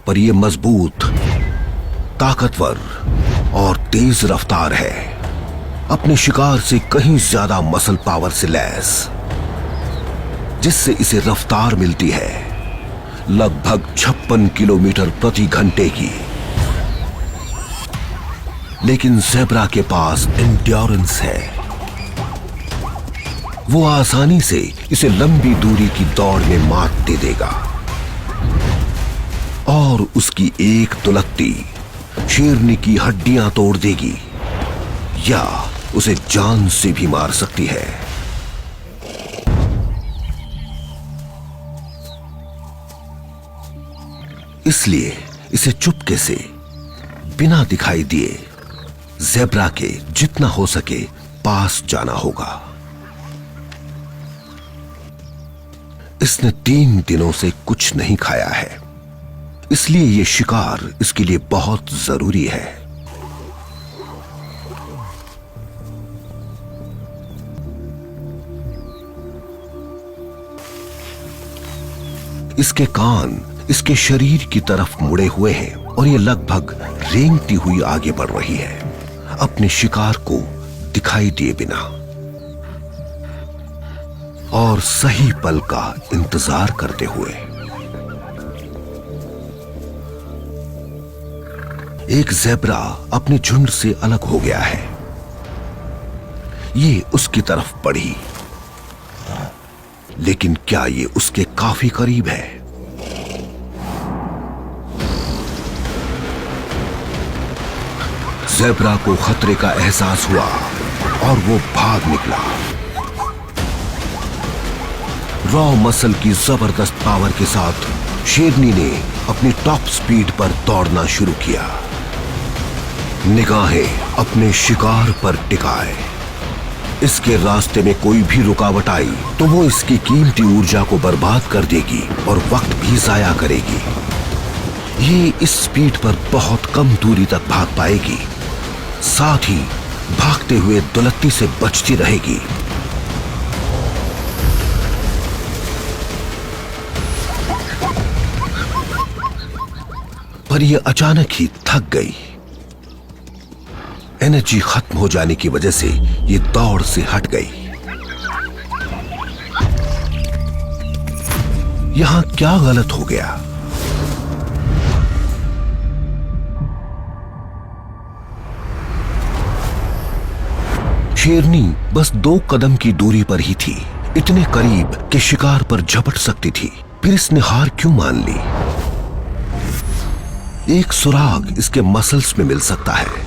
पर यह मजबूत, ताकतवर और तेज रफ्तार है, अपने शिकार से कहीं ज्यादा मसल पावर से लैस, जिससे इसे रफ्तार मिलती है लगभग 56 किलोमीटर प्रति घंटे की। लेकिन ज़ेब्रा के पास एंड्योरेंस है। वो आसानी से इसे लंबी दूरी की दौड़ में मात दे देगा और उसकी एक दुलत्ती शेरनी की हड्डियां तोड़ देगी या उसे जान से भी मार सकती है। इसलिए इसे चुपके से, बिना दिखाई दिए, ज़ेब्रा के जितना हो सके पास जाना होगा। इसने 3 दिनों से कुछ नहीं खाया है, इसलिए यह शिकार इसके लिए बहुत जरूरी है। इसके कान इसके शरीर की तरफ मुड़े हुए हैं और यह लगभग रेंगती हुई आगे बढ़ रही है, अपने शिकार को दिखाई दिए बिना और सही पल का इंतजार करते हुए। एक ज़ेब्रा अपने झुंड से अलग हो गया है। ये उसकी तरफ बढ़ी, लेकिन क्या ये उसके काफी करीब है? ज़ेब्रा को खतरे का एहसास हुआ और वो भाग निकला। रॉ मसल की जबरदस्त पावर के साथ शेरनी ने अपनी टॉप स्पीड पर दौड़ना शुरू किया, निगाहें अपने शिकार पर टिकाए। इसके रास्ते में कोई भी रुकावट आई तो वो इसकी कीमती ऊर्जा को बर्बाद कर देगी और वक्त भी जाया करेगी। ये इस स्पीड पर बहुत कम दूरी तक भाग पाएगी, साथ ही भागते हुए दुलत्ती से बचती रहेगी। पर यह अचानक ही थक गई। एनर्जी खत्म हो जाने की वजह से ये दौड़ से हट गई। यहां क्या गलत हो गया? शेरनी बस 2 कदम की दूरी पर ही थी, इतने करीब कि शिकार पर झपट सकती थी। फिर इसने हार क्यों मान ली? एक सुराग इसके मसल्स में मिल सकता है।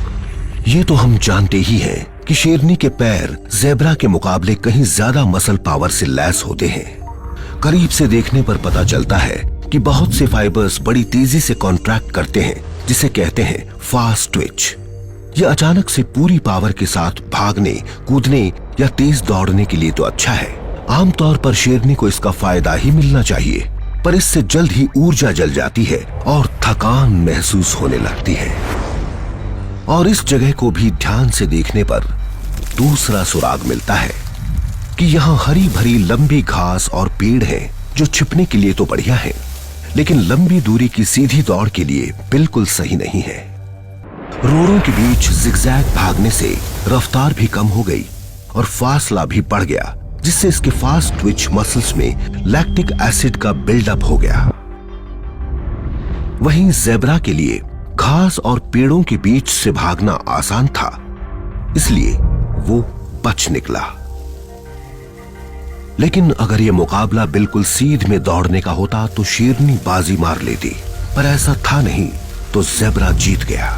ये तो हम जानते ही हैं कि शेरनी के पैर ज़ेब्रा के मुकाबले कहीं ज्यादा मसल पावर से लैस होते हैं। करीब से देखने पर पता चलता है कि बहुत से फाइबर्स बड़ी तेजी से कॉन्ट्रैक्ट करते हैं, जिसे कहते हैं फास्ट ट्विच। यह अचानक से पूरी पावर के साथ भागने, कूदने या तेज दौड़ने के लिए तो अच्छा है। आमतौर पर शेरनी को इसका फायदा ही मिलना चाहिए, पर इससे जल्द ही ऊर्जा जल जाती है और थकान महसूस होने लगती है। और इस जगह को भी ध्यान से देखने पर दूसरा सुराग मिलता है कि यहाँ हरी भरी लंबी घास और पेड़ हैं, जो छिपने के लिए तो बढ़िया है, लेकिन लंबी दूरी की सीधी दौड़ के लिए बिल्कुल सही नहीं है। रोड़ों के बीच जिगजैग भागने से रफ्तार भी कम हो गई और फासला भी बढ़ गया, जिससे इसके फास्ट ट्विच मसल्स में लैक्टिक एसिड का बिल्डअप हो गया। वहीं ज़ेब्रा के लिए घास और पेड़ों के बीच से भागना आसान था, इसलिए वो बच निकला। लेकिन अगर यह मुकाबला बिल्कुल सीध में दौड़ने का होता तो शेरनी बाजी मार लेती, पर ऐसा था नहीं, तो ज़ेब्रा जीत गया।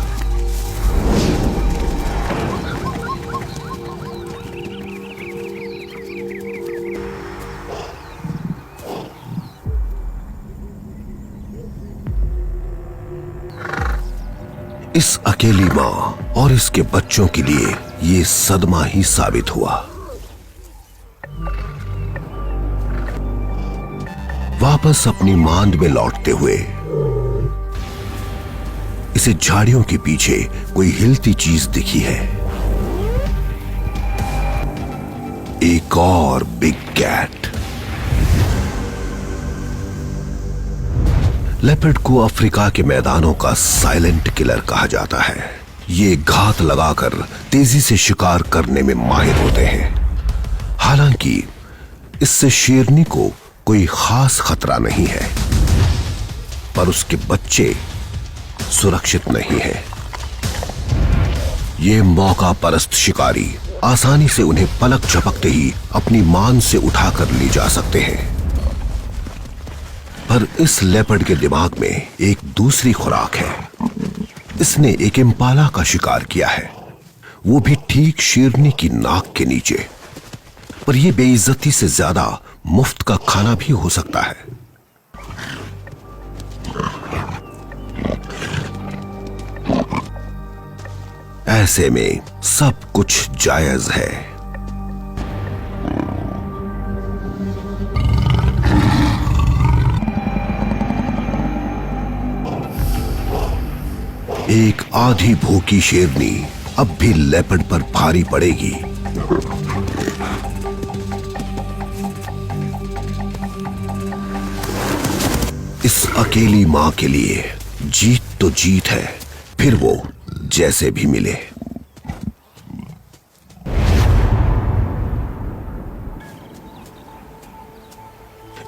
इस अकेली मां और इसके बच्चों के लिए ये सदमा ही साबित हुआ। वापस अपनी मांद में लौटते हुए इसे झाड़ियों के पीछे कोई हिलती चीज दिखी है। एक और बिग कैट। लेपर्ड को अफ्रीका के मैदानों का साइलेंट किलर कहा जाता है। ये घात लगाकर तेजी से शिकार करने में माहिर होते हैं। हालांकि इससे शेरनी को कोई खास खतरा नहीं है, पर उसके बच्चे सुरक्षित नहीं हैं। ये मौका परस्त शिकारी आसानी से उन्हें पलक झपकते ही अपनी मान से उठाकर ले जा सकते हैं। पर इस लेपर्ड के दिमाग में एक दूसरी खुराक है। इसने एक इम्पाला का शिकार किया है, वो भी ठीक शेरनी की नाक के नीचे। पर यह बेइज्जती से ज्यादा मुफ्त का खाना भी हो सकता है। ऐसे में सब कुछ जायज है। एक आधी भूखी शेरनी अब भी लेपर्ड पर भारी पड़ेगी। इस अकेली मां के लिए जीत तो जीत है, फिर वो जैसे भी मिले।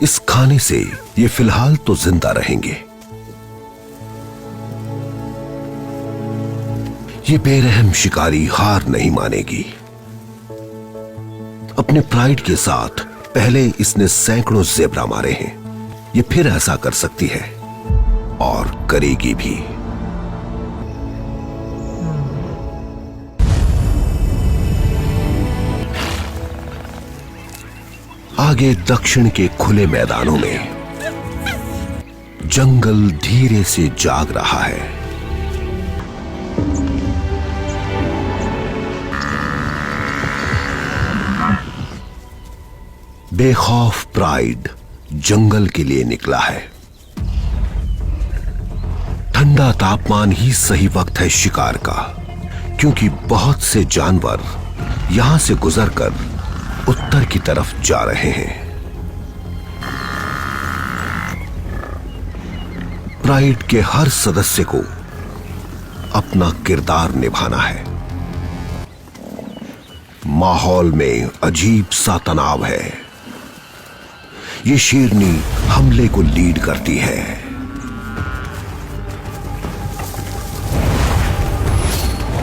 इस खाने से ये फिलहाल तो जिंदा रहेंगे। ये बेरहम शिकारी हार नहीं मानेगी। अपने प्राइड के साथ पहले इसने सैकड़ों ज़ेब्रा मारे हैं। ये फिर ऐसा कर सकती है और करेगी भी। आगे दक्षिण के खुले मैदानों में जंगल धीरे से जाग रहा है। बेखौफ प्राइड जंगल के लिए निकला है। ठंडा तापमान ही सही वक्त है शिकार का, क्योंकि बहुत से जानवर यहां से गुजरकर उत्तर की तरफ जा रहे हैं। प्राइड के हर सदस्य को अपना किरदार निभाना है। माहौल में अजीब सा तनाव है। ये शेरनी हमले को लीड करती है।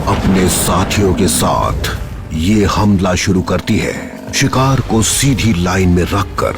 अपने साथियों के साथ ये हमला शुरू करती है, शिकार को सीधी लाइन में रखकर।